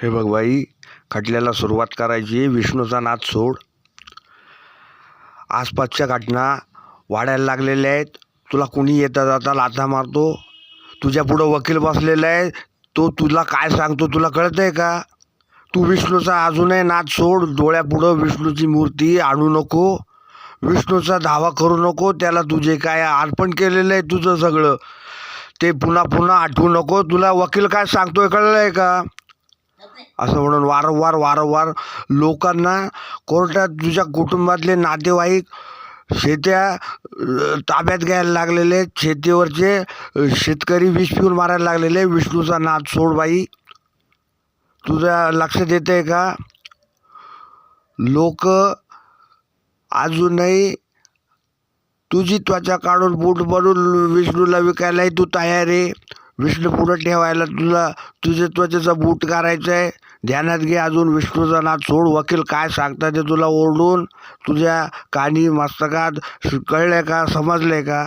हे बघ बाई, खटल्याला सुरुवात करायची. विष्णूचा नाद सोड. आसपासच्या घटना वाढायला लागलेल्या आहेत. तुला कुणी येता जाता लाथा मारतो. तुझ्या पुढं वकील बसलेला आहे, तो तुला काय सांगतो तुला कळत आहे का? तू विष्णूचा अजूनही नाद सोड. डोळ्यापुढं विष्णूची मूर्ती आणू नको. विष्णूचा धावा करू नको. त्याला तुझे काय अर्पण केलेलं आहे तुझं सगळं ते पुन्हा पुन्हा आठवू नको. तुला वकील काय सांगतोय कळलं आहे का? असं म्हणून वारंवार लोकांना कोर्टात तुझ्या कुटुंबातले नातेवाईक शेत्या ताब्यात घ्यायला लागलेले. शेतीवरचे शेतकरी विष पिऊन मारायला लागलेले. विष्णूचा नाद सोड बाई. तुझ्या लक्षात येतं आहे का? लोक अजूनही तुझी त्वचा काढून बूट बनवून विष्णूला विकायलाही तू तयार आहे. विष्णू पुढं ठेवायला तुला तुझ्या त्वचेचा बूट करायचा आहे. ध्यानात घे. अजून विष्णूचा नाद सोड. वकील काय सांगतात ते तुला ओरडून तुझ्या कानी मस्तकात कळलं का? समजलं का?